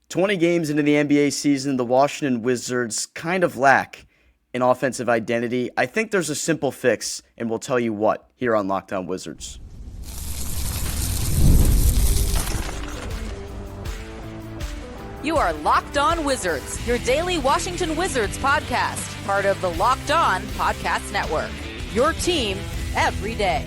20 games into the NBA season, the Washington Wizards kind of lack an offensive identity. I think there's a simple fix, and we'll tell you what here on Locked On Wizards. You are Locked On Wizards, your daily Washington Wizards podcast, part of the Locked On Podcast Network. Your team every day.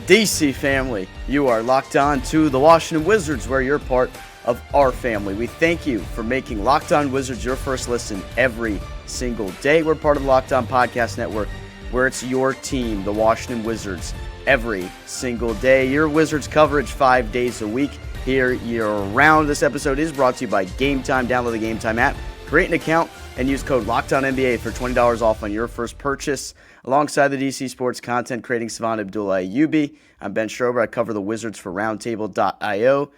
DC family, you are locked on to the Washington Wizards, where you're part of our family. We thank you for making Locked On Wizards your first listen every single day. We're part of the Locked On Podcast Network, where it's your team, the Washington Wizards, every single day. Your Wizards coverage 5 days a week, here year-round. This episode is brought to you by Game Time. Download the Game Time app, create an account, and use code LOCKEDONNBA for $20 off on your first purchase. Alongside the DC Sports content creating savant Abdullah Ayubi, I'm Ben Strober. I cover the Wizards for Roundtable.io.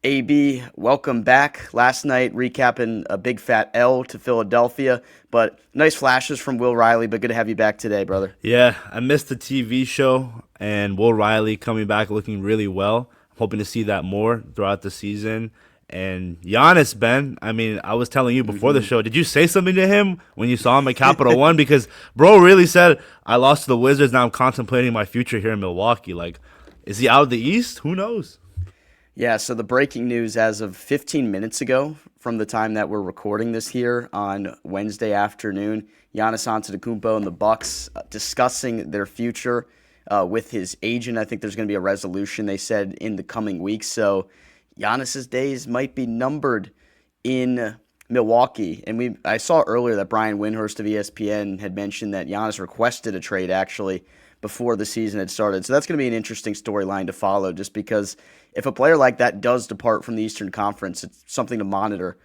AB, welcome back. Last night, recapping a big fat L to Philadelphia, but nice flashes from Will Riley, but good to have you back today, brother. Yeah, I missed the TV show, and Will Riley coming back looking really well. I'm hoping to see that more throughout the season. And Giannis, Ben, I mean, I was telling you before the show, did you say something to him when you saw him at Capital One? Because bro really said, I lost to the Wizards, now I'm contemplating my future here in Milwaukee. Like, is he out of the East? Who knows? Yeah, so the breaking news as of 15 minutes ago, from the time that we're recording this here on Wednesday afternoon, Giannis Antetokounmpo and the Bucks discussing their future with his agent. I think there's going to be a resolution, they said, in the coming weeks. So Giannis's days might be numbered in Milwaukee. And I saw earlier that Brian Windhorst of ESPN had mentioned that Giannis requested a trade actually before the season had started. So that's going to be an interesting storyline to follow, just because if a player like that does depart from the Eastern Conference, it's something to monitor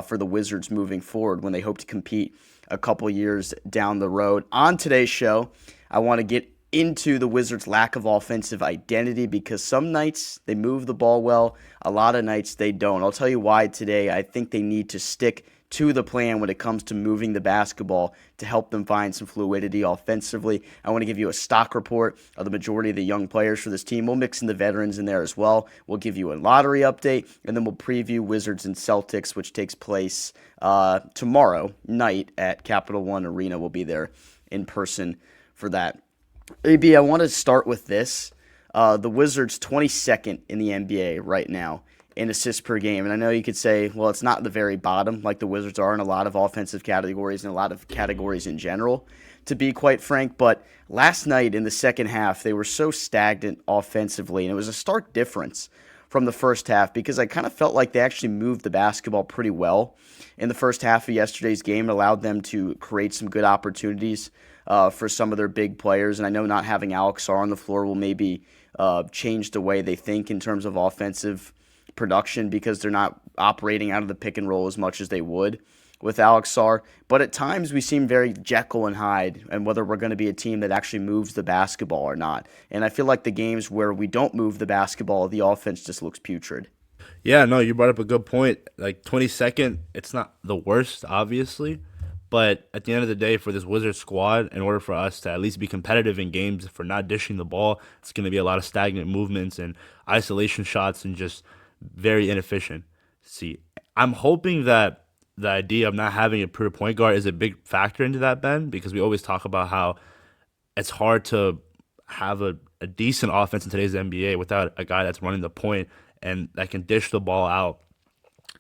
for the Wizards moving forward when they hope to compete a couple years down the road. On today's show, I want to get into the Wizards' lack of offensive identity, because some nights they move the ball well, a lot of nights they don't. I'll tell you why today. I think they need to stick to the plan when it comes to moving the basketball to help them find some fluidity offensively. I want to give you a stock report of the majority of the young players for this team. We'll mix in the veterans in there as well. We'll give you a lottery update, and then we'll preview Wizards and Celtics, which takes place tomorrow night at Capital One Arena. We'll be there in person for that. AB, I want to start with this. The Wizards 22nd in the NBA right now in assists per game. And I know you could say, well, it's not the very bottom like the Wizards are in a lot of offensive categories and a lot of categories in general, to be quite frank. But last night in the second half, they were so stagnant offensively, and it was a stark difference from the first half, because I kind of felt like they actually moved the basketball pretty well in the first half of yesterday's game. It allowed them to create some good opportunities for some of their big players. And I know not having Alex Sarr on the floor will maybe change the way they think in terms of offensive production, because they're not operating out of the pick and roll as much as they would with Alex Sarr. But at times we seem very Jekyll and Hyde, and whether we're going to be a team that actually moves the basketball or not. And I feel like the games where we don't move the basketball, the offense just looks putrid. Yeah, no, you brought up a good point. Like 22nd, it's not the worst, obviously. But at the end of the day, for this Wizards squad, in order for us to at least be competitive in games, for not dishing the ball, it's going to be a lot of stagnant movements and isolation shots and just very inefficient. See, I'm hoping that the idea of not having a pure point guard is a big factor into that, Ben, because we always talk about how it's hard to have a decent offense in today's NBA without a guy that's running the point and that can dish the ball out.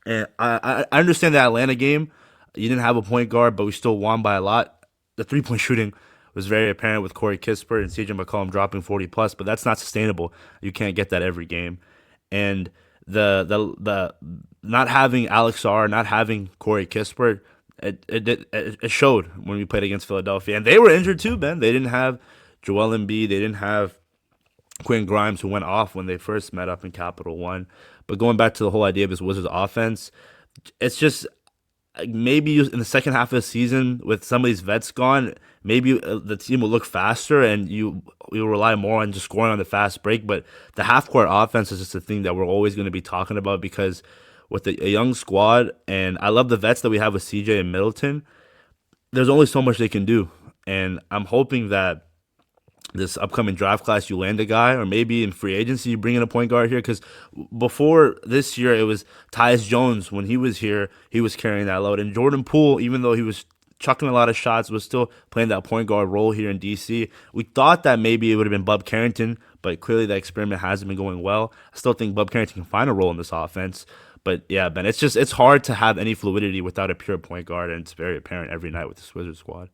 And I understand the Atlanta game. You didn't have a point guard, but we still won by a lot. The three-point shooting was very apparent with Corey Kispert and CJ McCollum dropping 40+, but that's not sustainable. You can't get that every game. And the not having Alex Sarr, not having Corey Kispert, it showed when we played against Philadelphia. And they were injured too, Ben. They didn't have Joel Embiid. They didn't have Quinn Grimes, who went off when they first met up in Capital One. But going back to the whole idea of this Wizards offense, it's just maybe in the second half of the season with some of these vets gone, maybe the team will look faster and you'll rely more on just scoring on the fast break. But the half-court offense is just a thing that we're always going to be talking about, because with a young squad, and I love the vets that we have with CJ and Middleton, there's only so much they can do. And I'm hoping that this upcoming draft class, you land a guy, or maybe in free agency, you bring in a point guard here. Because before this year, it was Tyus Jones. When he was here, he was carrying that load. And Jordan Poole, even though he was chucking a lot of shots, was still playing that point guard role here in DC. We thought that maybe it would have been Bub Carrington, but clearly that experiment hasn't been going well. I still think Bub Carrington can find a role in this offense. But yeah, Ben, it's hard to have any fluidity without a pure point guard, and it's very apparent every night with this Wizards squad.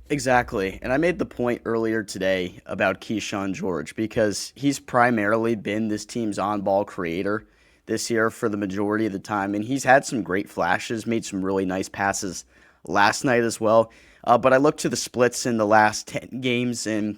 Exactly. And I made the point earlier today about Kyshawn George because he's primarily been this team's on-ball creator this year for the majority of the time. And he's had some great flashes, made some really nice passes last night as well. But I look to the splits in the last 10 games, and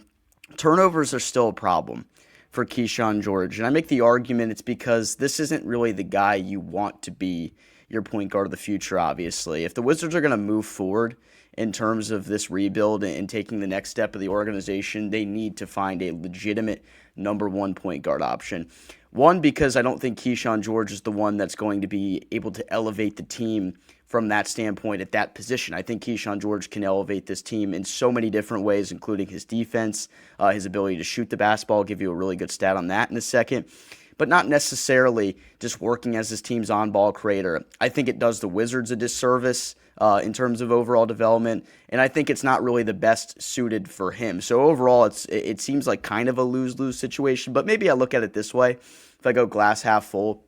turnovers are still a problem for Kyshawn George. And I make the argument it's because this isn't really the guy you want to be your point guard of the future, obviously. If the Wizards are going to move forward in terms of this rebuild and taking the next step of the organization, they need to find a legitimate number one point guard option. One, because I don't think Kyshawn George is the one that's going to be able to elevate the team from that standpoint at that position. I think Kyshawn George can elevate this team in so many different ways, including his defense, his ability to shoot the basketball. I'll give you a really good stat on that in a second. But not necessarily just working as this team's on-ball creator. I think it does the Wizards a disservice in terms of overall development, and I think it's not really the best suited for him. So overall, it seems like kind of a lose-lose situation, but maybe I look at it this way. If I go glass half full,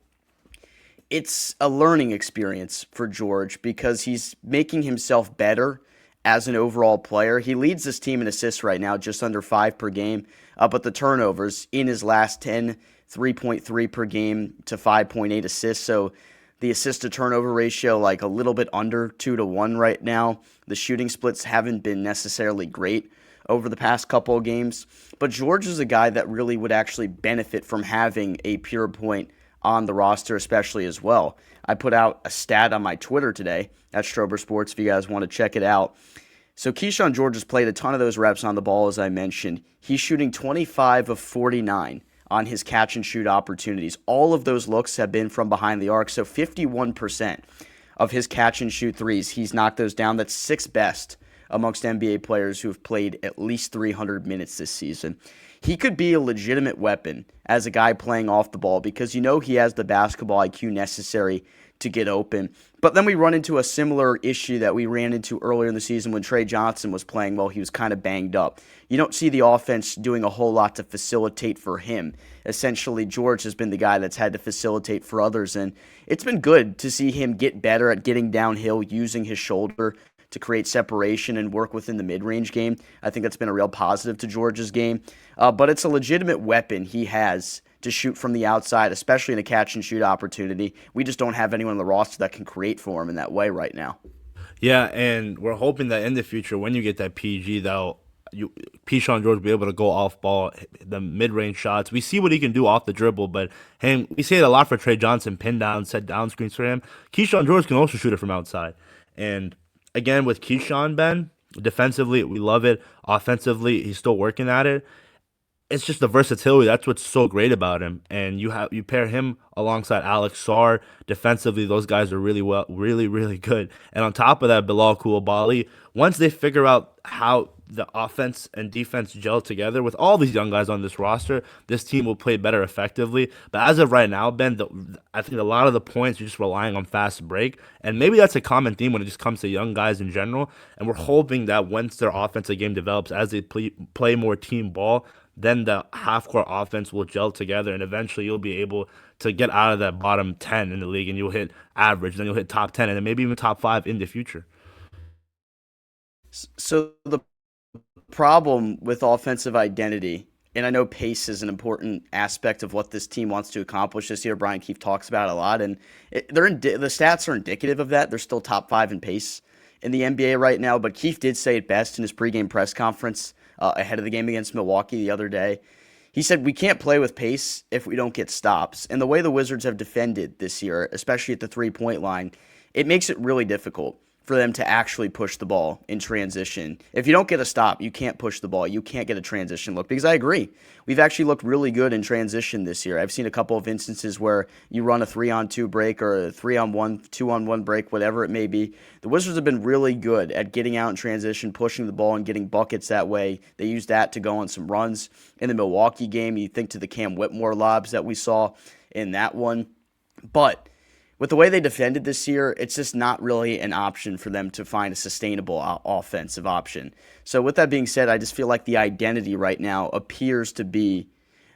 it's a learning experience for George because he's making himself better as an overall player. He leads this team in assists right now, just under 5 per game, but the turnovers in his last 10, 3.3 per game to 5.8 assists. So the assist to turnover ratio, like a little bit under 2-to-1 right now. The shooting splits haven't been necessarily great over the past couple of games. But George is a guy that really would actually benefit from having a pure point on the roster, especially as well. I put out a stat on my Twitter today at Strober Sports if you guys want to check it out. So Kyshawn George has played a ton of those reps on the ball, as I mentioned. He's shooting 25 of 49 on his catch-and-shoot opportunities. All of those looks have been from behind the arc, so 51% of his catch-and-shoot threes, he's knocked those down. That's sixth best amongst NBA players who have played at least 300 minutes this season. He could be a legitimate weapon as a guy playing off the ball because you know he has the basketball IQ necessary to get open. But then we run into a similar issue that we ran into earlier in the season when Trey Johnson was playing well. He was kind of banged up. You don't see the offense doing a whole lot to facilitate for him. Essentially, George has been the guy that's had to facilitate for others, and it's been good to see him get better at getting downhill, using his shoulder to create separation and work within the mid-range game. I think that's been a real positive to George's game. But it's a legitimate weapon he has to shoot from the outside, especially in a catch-and-shoot opportunity. We just don't have anyone on the roster that can create for him in that way right now. Yeah, and we're hoping that in the future, when you get that PG, Kyshawn George will be able to go off ball, the mid-range shots. We see what he can do off the dribble, but we say it a lot for Trey Johnson, pin down, set down screens for him. Kyshawn George can also shoot it from outside. And again, with Kyshawn, Ben, defensively, we love it. Offensively, he's still working at it. It's just the versatility. That's what's so great about him. And you pair him alongside Alex Sarr. Defensively, those guys are really good. And on top of that, Bilal Coulibaly, once they figure out how the offense and defense gel together with all these young guys on this roster, this team will play better effectively. But as of right now, Ben, I think a lot of the points are just relying on fast break. And maybe that's a common theme when it just comes to young guys in general. And we're hoping that once their offensive game develops, as they play more team ball, then the half-court offense will gel together, and eventually you'll be able to get out of that bottom 10 in the league, and you'll hit average, then you'll hit top 10, and then maybe even top 5 in the future. So the problem with offensive identity, and I know pace is an important aspect of what this team wants to accomplish this year. Brian Keefe talks about it a lot, and the stats are indicative of that. They're still top 5 in pace in the NBA right now, but Keefe did say it best in his pregame press conference ahead of the game against Milwaukee the other day. He said, we can't play with pace if we don't get stops. And the way the Wizards have defended this year, especially at the three-point line, it makes it really difficult for them to actually push the ball in transition. If you don't get a stop, you can't push the ball. You can't get a transition look, because I agree. We've actually looked really good in transition this year. I've seen a couple of instances where you run a 3-on-2 break or a 3-on-1, 2-on-1 break, whatever it may be. The Wizards have been really good at getting out in transition, pushing the ball, and getting buckets that way. They used that to go on some runs. In the Milwaukee game, you think to the Cam Whitmore lobs that we saw in that one. But with the way they defended this year, it's just not really an option for them to find a sustainable offensive option. So with that being said, I just feel like the identity right now appears to be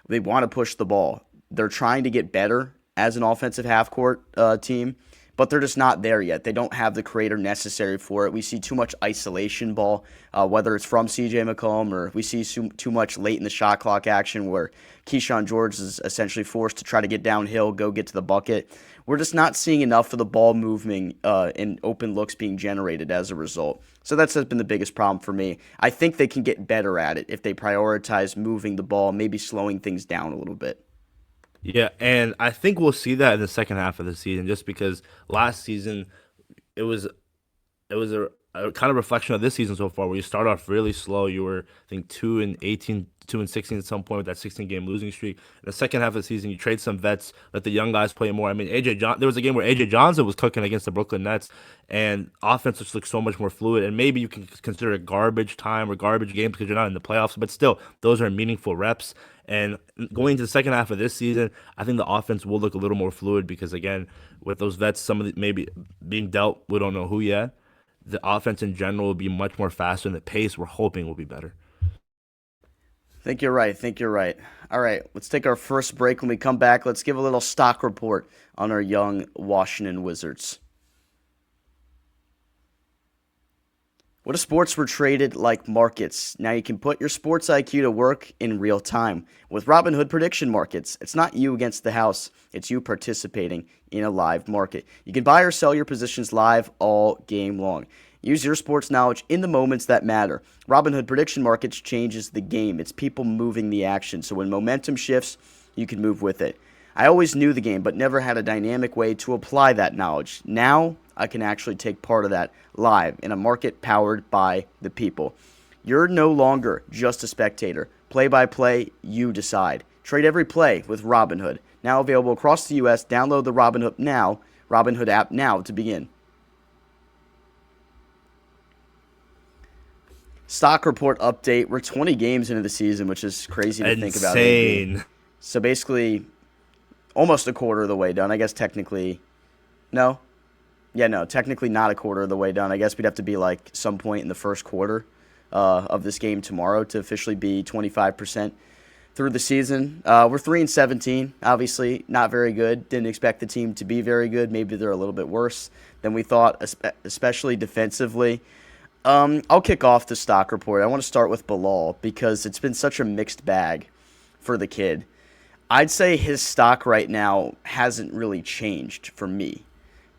they want to push the ball. They're trying to get better as an offensive half-court team, but they're just not there yet. They don't have the creator necessary for it. We see too much isolation ball, whether it's from CJ McCollum, or we see too much late in the shot clock action where Kyshawn George is essentially forced to try to get downhill, go get to the bucket. We're just not seeing enough of the ball moving and open looks being generated as a result. So that's been the biggest problem for me. I think they can get better at it if they prioritize moving the ball, maybe slowing things down a little bit. Yeah, and I think we'll see that in the second half of the season, just because last season it was a kind of reflection of this season so far, where you start off really slow. You were, I think, 2-18, 2-16 at some point with that 16-game losing streak. In the second half of the season, you trade some vets, let the young guys play more. I mean, there was a game where AJ Johnson was cooking against the Brooklyn Nets, and offense just looked so much more fluid. And maybe you can consider it garbage time or garbage games because you're not in the playoffs, but still, those are meaningful reps. And going into the second half of this season, I think the offense will look a little more fluid because, again, with those vets, some of the, maybe being dealt, we don't know who yet. The offense in general will be much more faster, and the pace we're hoping will be better. I think you're right. All right, let's take our first break. When we come back, let's give a little stock report on our young Washington Wizards. What if sports were traded like markets? Now you can put your sports IQ to work in real time with Robinhood prediction markets. It's not you against the house. It's you participating in a live market. You can buy or sell your positions live all game long. Use your sports knowledge in the moments that matter. Robinhood prediction markets changes the game. It's people moving the action. So when momentum shifts, you can move with it. I always knew the game, but never had a dynamic way to apply that knowledge. Now I can actually take part of that live in a market powered by the people. You're no longer just a spectator. Play by play, you decide. Trade every play with Robinhood. Now available across the U.S. Download the Robinhood app now to begin. Stock report update. We're 20 games into the season, which is crazy to think about. Insane. So basically, almost a quarter of the way done. I guess technically, no. Yeah, no, technically not a quarter of the way done. I guess we'd have to be like some point in the first quarter of this game tomorrow to officially be 25% through the season. We're 3-17, obviously not very good. Didn't expect the team to be very good. Maybe they're a little bit worse than we thought, especially defensively. I'll kick off the stock report. I want to start with Bilal because it's been such a mixed bag for the kid. I'd say his stock right now hasn't really changed for me.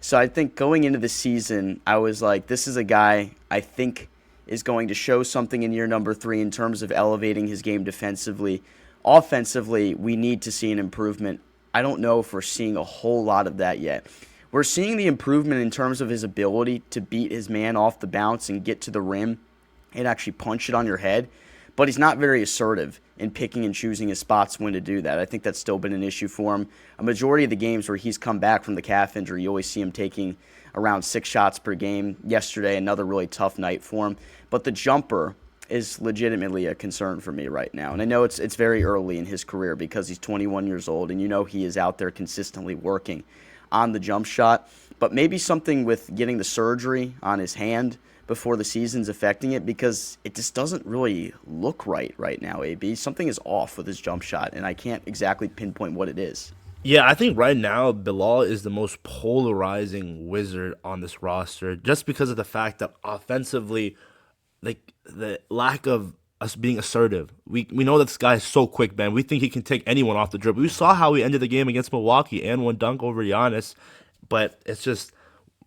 So I think going into the season, I was like, this is a guy I think is going to show something in year number 3 in terms of elevating his game defensively. Offensively, we need to see an improvement. I don't know if we're seeing a whole lot of that yet. We're seeing the improvement in terms of his ability to beat his man off the bounce and get to the rim and actually punch it on your head. But he's not very assertive in picking and choosing his spots when to do that. I think that's still been an issue for him. A majority of the games where he's come back from the calf injury, you always see him taking around 6 shots per game. Yesterday, another really tough night for him. But the jumper is legitimately a concern for me right now. And I know it's very early in his career because he's 21 years old, and you know he is out there consistently working on the jump shot. But maybe something with getting the surgery on his hand before the season's affecting it, because it just doesn't really look right now, AB. Something is off with his jump shot, and I can't exactly pinpoint what it is. Yeah, I think right now Bilal is the most polarizing Wizard on this roster, just because of the fact that offensively, like the lack of us being assertive. We know that this guy is so quick, man. We think he can take anyone off the dribble. We saw how he ended the game against Milwaukee and one dunk over Giannis, but it's just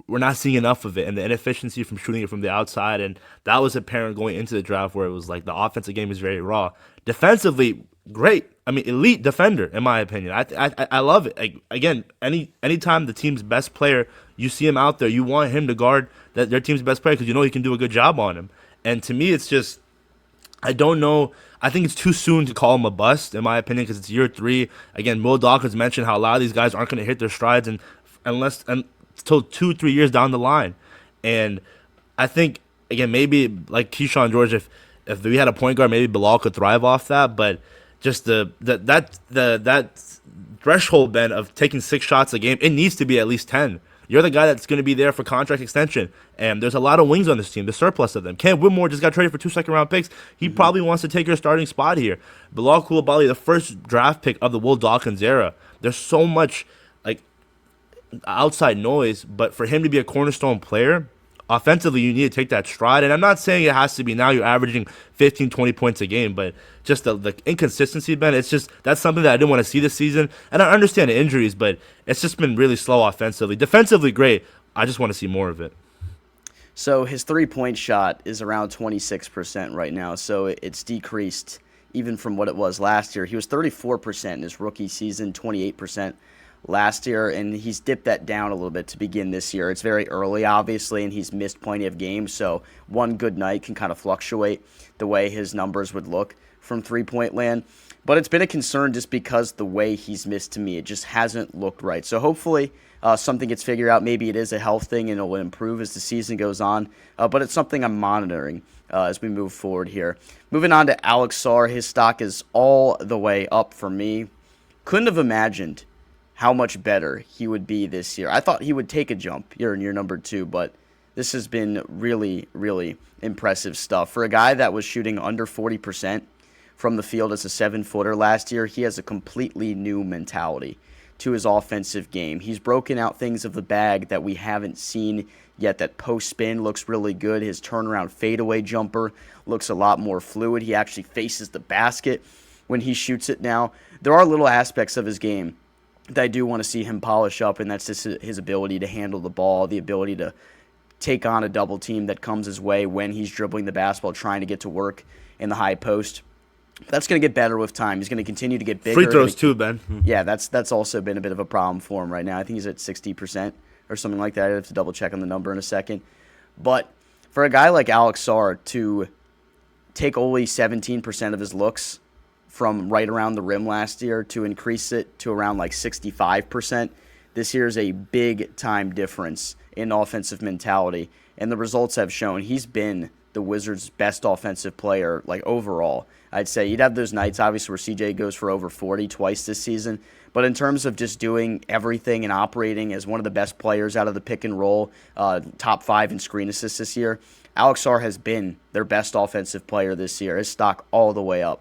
we're not seeing enough of it, and the inefficiency from shooting it from the outside, and that was apparent going into the draft where it was like the offensive game is very raw. Defensively, great. I mean, elite defender in my opinion. I love it. Like, again, anytime the team's best player, you see him out there, you want him to guard their team's best player because you know he can do a good job on him. And to me, it's just, I don't know. I think it's too soon to call him a bust, in my opinion, because it's year 3. Again, Will Dawkins mentioned how a lot of these guys aren't going to hit their strides until 2-3 years down the line. And I think, again, maybe like Kyshawn George, if we had a point guard, maybe Bilal could thrive off that. But just that threshold, Ben, of taking 6 shots a game, it needs to be at least 10. You're the guy that's going to be there for contract extension. And there's a lot of wings on this team, the surplus of them. Cam Whitmore just got traded for 2 second-round picks. He probably wants to take your starting spot here. Bilal Coulibaly, the first draft pick of the Will Dawkins era. There's so much like outside noise, but for him to be a cornerstone player, offensively, you need to take that stride. And I'm not saying it has to be now you're averaging 15, 20 points a game, but just the inconsistency, Ben, it's just, that's something that I didn't want to see this season. And I understand the injuries, but it's just been really slow offensively. Defensively, great. I just want to see more of it. So his 3-point shot is around 26% right now, so it's decreased even from what it was last year. He was 34% in his rookie season, 28% last year, and he's dipped that down a little bit to begin this year. It's very early, obviously, and he's missed plenty of games, so one good night can kind of fluctuate the way his numbers would look from three-point land. But it's been a concern just because the way he's missed to me. It just hasn't looked right. So hopefully something gets figured out. Maybe it is a health thing and it will improve as the season goes on. But it's something I'm monitoring as we move forward here. Moving on to Alex Sarr. His stock is all the way up for me. Couldn't have imagined how much better he would be this year. I thought he would take a jump here in year number 2, but this has been really, really impressive stuff. For a guy that was shooting under 40% from the field as a 7-footer last year, he has a completely new mentality to his offensive game. He's broken out things of the bag that we haven't seen yet. That post spin looks really good. His turnaround fadeaway jumper looks a lot more fluid. He actually faces the basket when he shoots it now. There are little aspects of his game that I do want to see him polish up, and that's just his ability to handle the ball, the ability to take on a double team that comes his way when he's dribbling the basketball, trying to get to work in the high post. That's going to get better with time. He's going to continue to get bigger. Free throws too, Ben. Yeah, that's also been a bit of a problem for him right now. I think he's at 60% or something like that. I have to double check on the number in a second. But for a guy like Alex Sarr to take only 17% of his looks from right around the rim last year to increase it to around like 65%, this year is a big-time difference in offensive mentality. And the results have shown he's been the Wizards' best offensive player, like overall. I'd say you'd have those nights, obviously, where CJ goes for over 40 twice this season. But in terms of just doing everything and operating as one of the best players out of the pick and roll, top 5 in screen assists this year, Alex Sarr has been their best offensive player this year. His stock all the way up.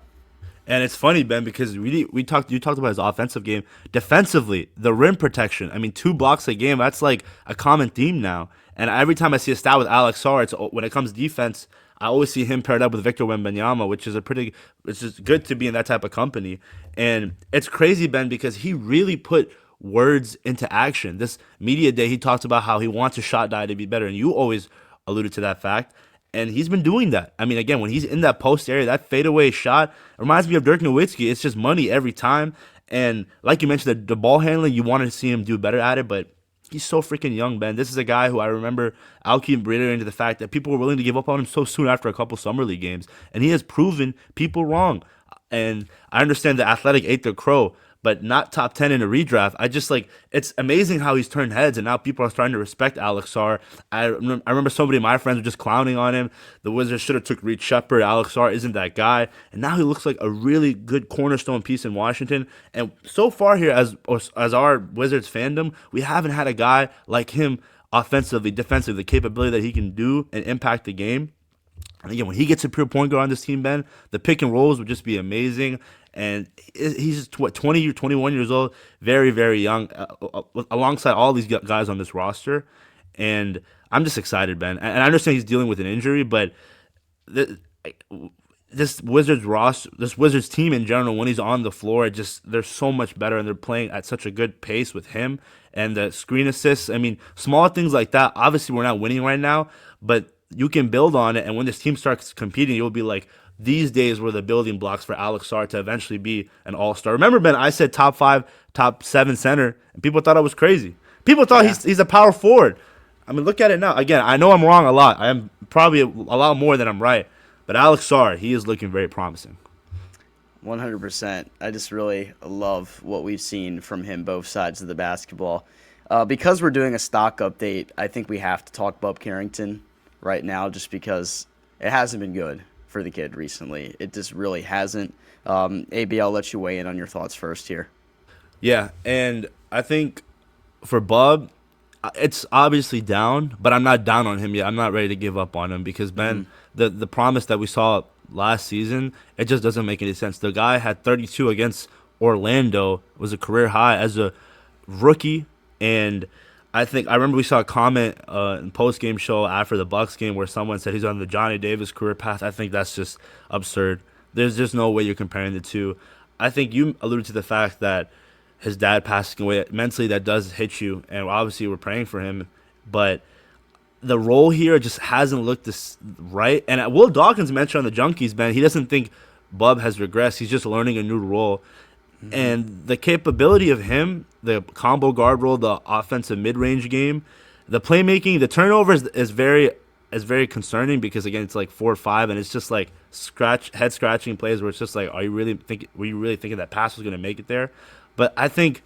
And it's funny, Ben, because you talked about his offensive game. Defensively, the rim protection. I mean, 2 blocks a game, that's like a common theme now. And every time I see a stat with Alex Sarr, when it comes to defense, I always see him paired up with Victor Wembanyama, which is it's just good to be in that type of company. And it's crazy, Ben, because he really put words into action. This media day, he talked about how he wants a shot die to be better, and you always alluded to that fact. And he's been doing that. I mean, again, when he's in that post area, that fadeaway shot reminds me of Dirk Nowitzki. It's just money every time. And like you mentioned, the ball handling, you wanted to see him do better at it, but he's so freaking young, Ben. This is a guy who I remember I'll keep reiterating to the fact that people were willing to give up on him so soon after a couple summer league games. And he has proven people wrong. And I understand the Athletic ate their crow, but not top 10 in a redraft. It's amazing how he's turned heads, and now people are starting to respect Alex Sarr. I remember somebody of my friends were just clowning on him. The Wizards should have took Reed Shepard. Alex Sarr isn't that guy. And now he looks like a really good cornerstone piece in Washington. And so far here, as our Wizards fandom, we haven't had a guy like him offensively, defensively, the capability that he can do and impact the game. And again, when he gets a pure point guard on this team, Ben, the pick and rolls would just be amazing. And he's 20 or 21 years old, very, very young, alongside all these guys on this roster. And I'm just excited, Ben. And I understand he's dealing with an injury, but this Wizards team in general, when he's on the floor, they're so much better, and they're playing at such a good pace with him. And the screen assists, I mean, small things like that. Obviously, we're not winning right now, but you can build on it, and when this team starts competing, you'll be like, these days were the building blocks for Alex Sarr to eventually be an all-star. Remember, Ben, I said top 5, top 7 center, and people thought I was crazy. People thought he's a power forward. I mean, look at it now. Again, I know I'm wrong a lot. I am probably a lot more than I'm right. But Alex Sarr, he is looking very promising. 100%. I just really love what we've seen from him, both sides of the basketball. Because we're doing a stock update, I think we have to talk Bub Carrington right now just because it hasn't been good for the kid recently. It just really hasn't. AB, I'll let you weigh in on your thoughts first here. Yeah, and I think for Bub, it's obviously down, but I'm not down on him yet. I'm not ready to give up on him because, Ben, the promise that we saw last season, it just doesn't make any sense. The guy had 32 against Orlando. It was a career high as a rookie, and I remember we saw a comment in post-game show after the Bucks game where someone said he's on the Johnny Davis career path. I think that's just absurd. There's just no way you're comparing the two. I think you alluded to the fact that his dad passing away, mentally that does hit you, and obviously we're praying for him, but the role here just hasn't looked this right. And Will Dawkins mentioned on the Junkies, Ben, he doesn't think Bub has regressed. He's just learning a new role. And the capability of him, the combo guard role, the offensive mid-range game, the playmaking, the turnovers is very concerning because, again, it's like 4 or 5, and it's just like head-scratching plays where it's just like, were you really thinking that pass was going to make it there? But I think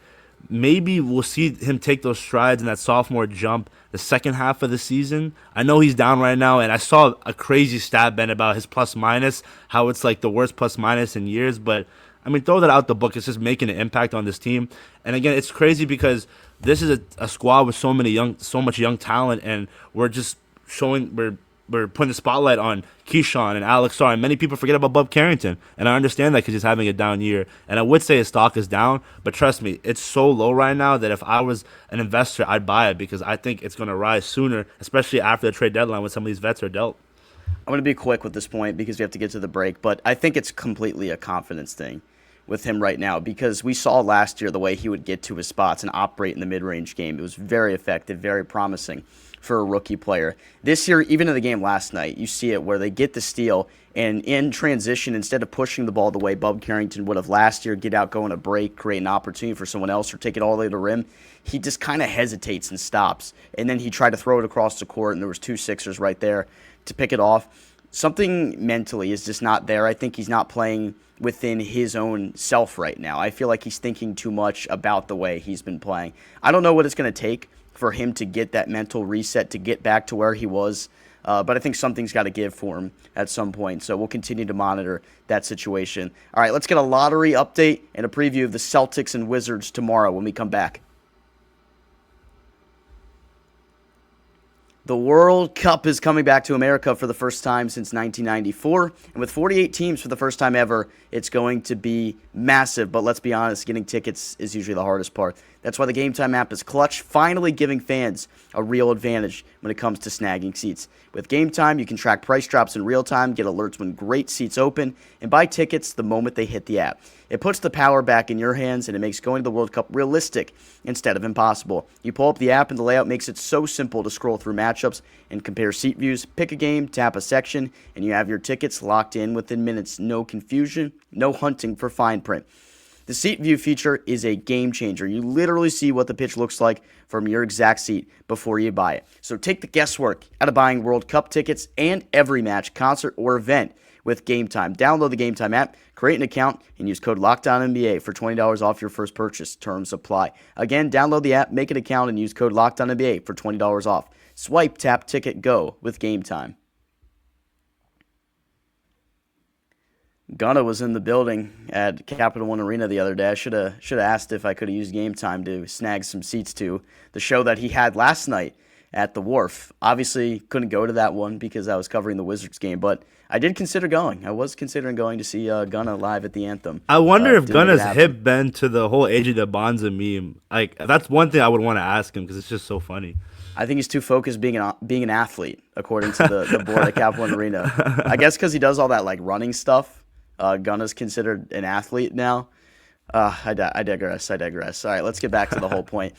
maybe we'll see him take those strides in that sophomore jump the second half of the season. I know he's down right now, and I saw a crazy stat, Ben, about his plus-minus, how it's like the worst plus-minus in years, but I mean, throw that out the book. It's just making an impact on this team. And again, it's crazy because this is a squad with so much young talent, and we're just we're putting the spotlight on Kyshawn and Alex Sarr, and many people forget about Bub Carrington. And I understand that because he's having a down year. And I would say his stock is down, but trust me, it's so low right now that if I was an investor, I'd buy it because I think it's going to rise sooner, especially after the trade deadline when some of these vets are dealt. I'm going to be quick with this point because we have to get to the break, but I think it's completely a confidence thing with him right now because we saw last year the way he would get to his spots and operate in the mid-range game. It was very effective, very promising for a rookie player. This year, even in the game last night, you see it where they get the steal, and in transition, instead of pushing the ball the way Bub Carrington would have last year, get out, go on a break, create an opportunity for someone else, or take it all the way to the rim, he just kind of hesitates and stops. And then he tried to throw it across the court, and there was 2 Sixers right there to pick it off. Something mentally is just not there. I think he's not playing within his own self right now. I feel like he's thinking too much about the way he's been playing. I don't know what it's going to take for him to get that mental reset, to get back to where he was, but I think something's got to give for him at some point, so we'll continue to monitor that situation. All right, let's get a lottery update and a preview of the Celtics and Wizards tomorrow when we come back. The World Cup is coming back to America for the first time since 1994, and with 48 teams for the first time ever, it's going to be massive, but let's be honest, getting tickets is usually the hardest part. That's why the Game Time app is clutch, finally giving fans a real advantage when it comes to snagging seats. With Game Time, you can track price drops in real time, get alerts when great seats open, and buy tickets the moment they hit the app. It puts the power back in your hands, and it makes going to the World Cup realistic instead of impossible. You pull up the app, and the layout makes it so simple to scroll through matchups and compare seat views. Pick a game, tap a section, and you have your tickets locked in within minutes. No confusion, no hunting for fine print. The seat view feature is a game changer. You literally see what the pitch looks like from your exact seat before you buy it. So take the guesswork out of buying World Cup tickets and every match, concert, or event with Game Time. Download the Game Time app, create an account, and use code LOCKEDONNBA for $20 off your first purchase. Terms apply. Again, download the app, make an account, and use code LOCKEDONNBA for $20 off. Swipe, tap, ticket, go with Game Time. Gunna was in the building at Capital One Arena the other day. I should have asked if I could have used Game Time to snag some seats to the show that he had last night at the Wharf. Obviously, couldn't go to that one because I was covering the Wizards game, but I did consider going. I was considering going to see Gunna live at the Anthem. I wonder if Gunna's hip been to the whole AJ DeBonza meme. Like, that's one thing I would want to ask him because it's just so funny. I think he's too focused being an athlete, according to the board at Capital One Arena. I guess because he does all that like running stuff. Gunna's considered an athlete now. I digress. All right, let's get back to the whole point.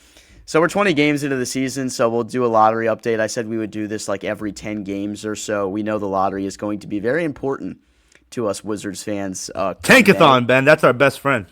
So we're 20 games into the season, so we'll do a lottery update. I said we would do this like every 10 games or so. We know the lottery is going to be very important to us Wizards fans. Tankathon, Ben. That's our best friend.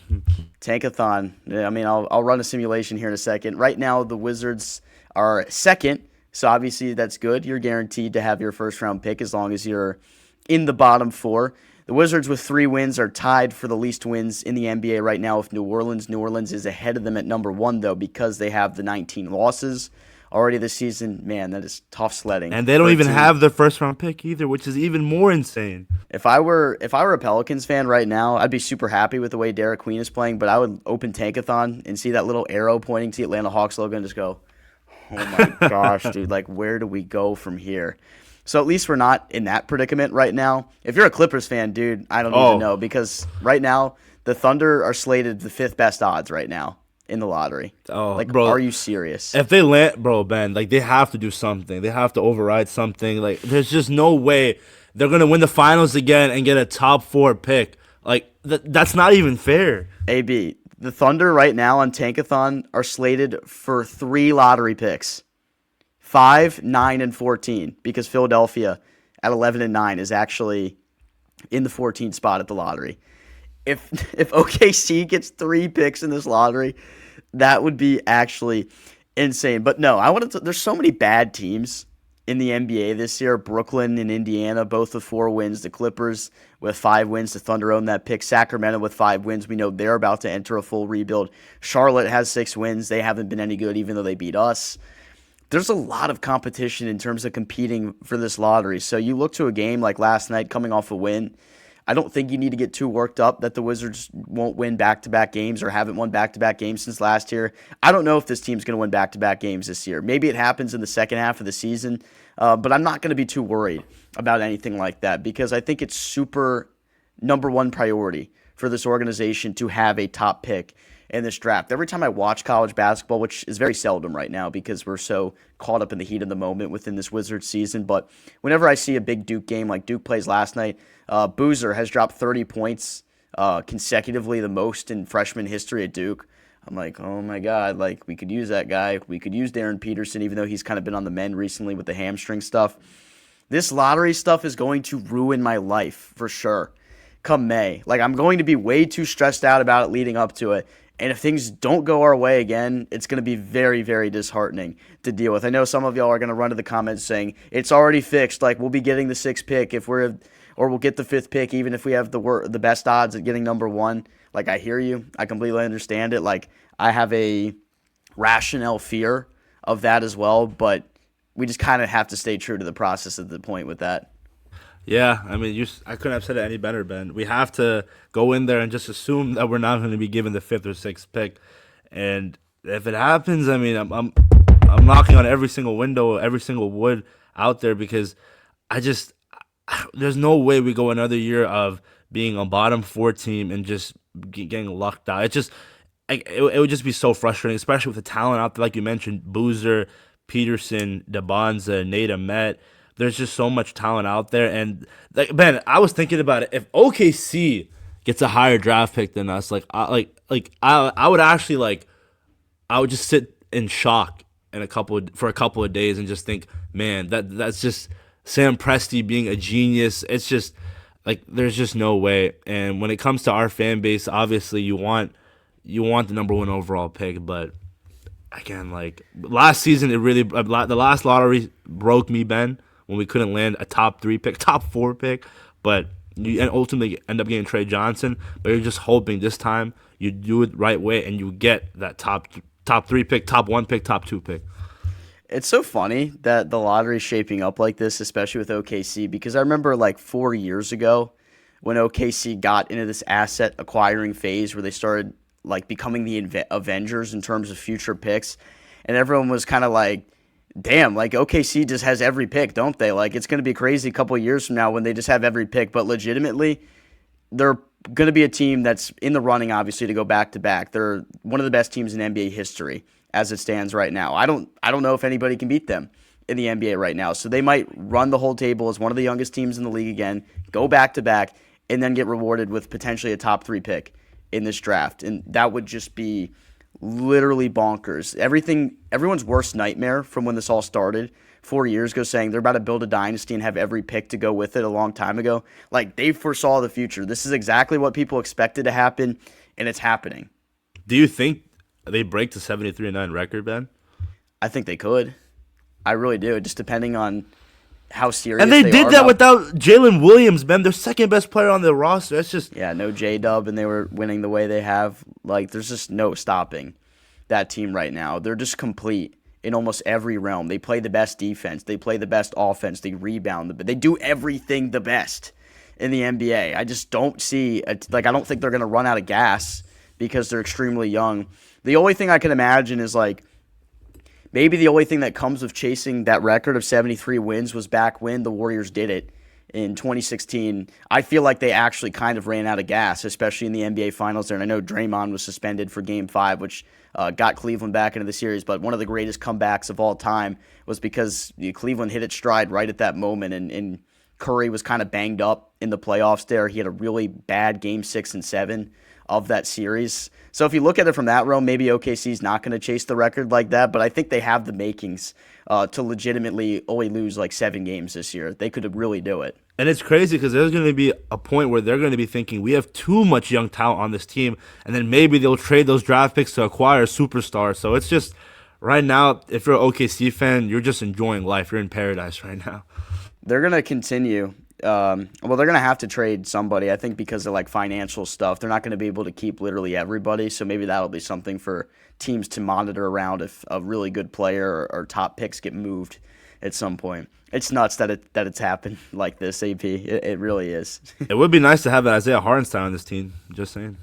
Tankathon. Yeah, I mean, I'll run a simulation here in a second. Right now, the Wizards are second, so obviously that's good. You're guaranteed to have your first-round pick as long as you're in the bottom 4. The Wizards with 3 wins are tied for the least wins in the NBA right now with New Orleans. New Orleans is ahead of them at number 1, though, because they have the 19 losses already this season. Man, that is tough sledding. And they don't even have their first-round pick either, which is even more insane. If I were a Pelicans fan right now, I'd be super happy with the way Derek Queen is playing, but I would open Tankathon and see that little arrow pointing to the Atlanta Hawks logo and just go, oh my gosh, dude, like where do we go from here? So at least we're not in that predicament right now. If you're a Clippers fan, dude, I don't even know, because right now the Thunder are slated the 5th best odds right now in the lottery. Oh, like, bro, are you serious? If they land, bro, Ben, like they have to do something. They have to override something. Like there's just no way they're gonna win the finals again and get a top 4 pick. Like that's not even fair. AB, the Thunder right now on Tankathon are slated for 3 lottery picks. 5, 9, and 14, because Philadelphia at 11 and 9 is actually in the 14th spot at the lottery. If OKC gets 3 picks in this lottery, that would be actually insane. But no, there's so many bad teams in the NBA this year. Brooklyn and Indiana, both with 4 wins. The Clippers with 5 wins. The Thunder own that pick. Sacramento with 5 wins. We know they're about to enter a full rebuild. Charlotte has 6 wins. They haven't been any good, even though they beat us. There's a lot of competition in terms of competing for this lottery. So you look to a game like last night coming off a win. I don't think you need to get too worked up that the Wizards won't win back-to-back games or haven't won back-to-back games since last year. I don't know if this team's going to win back-to-back games this year. Maybe it happens in the second half of the season, but I'm not going to be too worried about anything like that because I think it's super number 1 priority for this organization to have a top pick in this draft. Every time I watch college basketball, which is very seldom right now because we're so caught up in the heat of the moment within this Wizards season, but whenever I see a big Duke game like Duke plays last night, Boozer has dropped 30 points consecutively, the most in freshman history at Duke. I'm like, oh my God, like we could use that guy. We could use Darren Peterson, even though he's kind of been on the mend recently with the hamstring stuff. This lottery stuff is going to ruin my life for sure come May. Like I'm going to be way too stressed out about it leading up to it. And if things don't go our way again, it's going to be very, very disheartening to deal with. I know some of y'all are going to run to the comments saying, it's already fixed. Like, we'll be getting the 6th pick or we'll get the 5th pick even if we have the best odds at getting number 1. Like, I hear you. I completely understand it. Like, I have a rational fear of that as well. But we just kind of have to stay true to the process at the point with that. Yeah, I mean, I couldn't have said it any better, Ben. We have to go in there and just assume that we're not going to be given the 5th or 6th pick, and if it happens, I mean, I'm knocking on every single window, every single wood out there because there's no way we go another year of being a bottom 4 team and just getting lucked out. It would just be so frustrating, especially with the talent out there, like you mentioned, Boozer, Peterson, DeBonza, Nate Ahmet. There's just so much talent out there. And like Ben, I was thinking about it. If OKC gets a higher draft pick than us, I would actually I would just sit in shock for a couple of days and just think, man, that's just Sam Presti being a genius. It's just like there's just no way. And when it comes to our fan base, obviously you want the number 1 overall pick, but again, like last season, the last lottery broke me, Ben, when we couldn't land a top 3 pick, top 4 pick, but you ultimately end up getting Trey Johnson. But you're just hoping this time you do it the right way and you get that top 3 pick, top 1 pick, top 2 pick. It's so funny that the lottery's shaping up like this, especially with OKC, because I remember like 4 years ago when OKC got into this asset acquiring phase where they started like becoming the Avengers in terms of future picks, and everyone was kind of like, damn, like OKC just has every pick, don't they? Like it's going to be crazy a couple of years from now when they just have every pick, but legitimately they're going to be a team that's in the running, obviously, to go back-to-back. They're one of the best teams in NBA history as it stands right now. I don't know if anybody can beat them in the NBA right now, so they might run the whole table as one of the youngest teams in the league again, go back-to-back, and then get rewarded with potentially a top 3 pick in this draft, and that would just be literally bonkers. Everyone's worst nightmare from when this all started 4 years ago, saying they're about to build a dynasty and have every pick to go with it a long time ago. Like, they foresaw the future. This is exactly what people expected to happen, and it's happening. Do you think they break the 73-9 record, Ben? I think they could. I really do, just depending on how serious And they did are that about- without Jalen Williams, man. Their second best player on the roster. That's just Yeah, no J-Dub, and they were winning the way they have. Like, there's just no stopping that team right now. They're just complete in almost every realm. They play the best defense. They play the best offense. They rebound. They do everything the best in the NBA. I just don't see, I don't think they're going to run out of gas because they're extremely young. The only thing I can imagine is, like, maybe the only thing that comes with chasing that record of 73 wins was back when the Warriors did it in 2016. I feel like they actually kind of ran out of gas, especially in the NBA Finals there. And I know Draymond was suspended for Game 5, which got Cleveland back into the series. But one of the greatest comebacks of all time was because Cleveland hit its stride right at that moment. And Curry was kind of banged up in the playoffs there. He had a really bad Game 6 and 7 of that series. So if you look at it from that realm, maybe OKC's not going to chase the record like that, but I think they have the makings to legitimately only lose like 7 games this year. They could really do it. And it's crazy because there's going to be a point where they're going to be thinking we have too much young talent on this team, and then maybe they'll trade those draft picks to acquire a superstar. So it's just right now, if you're an OKC fan, you're just enjoying life. You're in paradise right now. They're going to continue. They're going to have to trade somebody, I think, because of like financial stuff. They're not going to be able to keep literally everybody, so maybe that'll be something for teams to monitor around if a really good player or top picks get moved at some point. It's nuts that it's happened like this, AP. It really is. It would be nice to have Isaiah Hartenstein on this team. Just saying.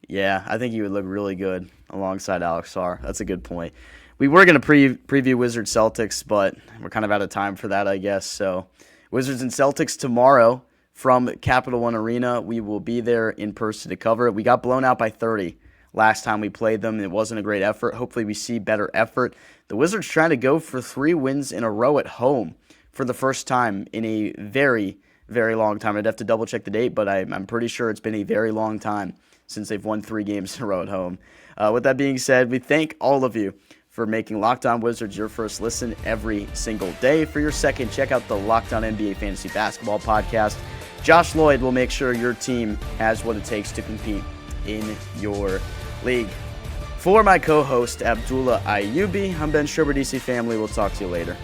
Yeah, I think he would look really good alongside Alex Sarr. That's a good point. We were going to preview Wizards Celtics, but we're kind of out of time for that, I guess. So Wizards and Celtics tomorrow from Capital One Arena. We will be there in person to cover it. We got blown out by 30 last time we played them. It wasn't a great effort. Hopefully we see better effort. The Wizards trying to go for 3 wins in a row at home for the first time in a very, very long time. I'd have to double-check the date, but I'm pretty sure it's been a very long time since they've won 3 games in a row at home. With that being said, we thank all of you for making Locked On Wizards your first listen every single day. For your second, check out the Locked On NBA Fantasy Basketball podcast. Josh Lloyd will make sure your team has what it takes to compete in your league. For my co-host, Abdullah Ayubi, I'm Ben Strober, DC family. We'll talk to you later.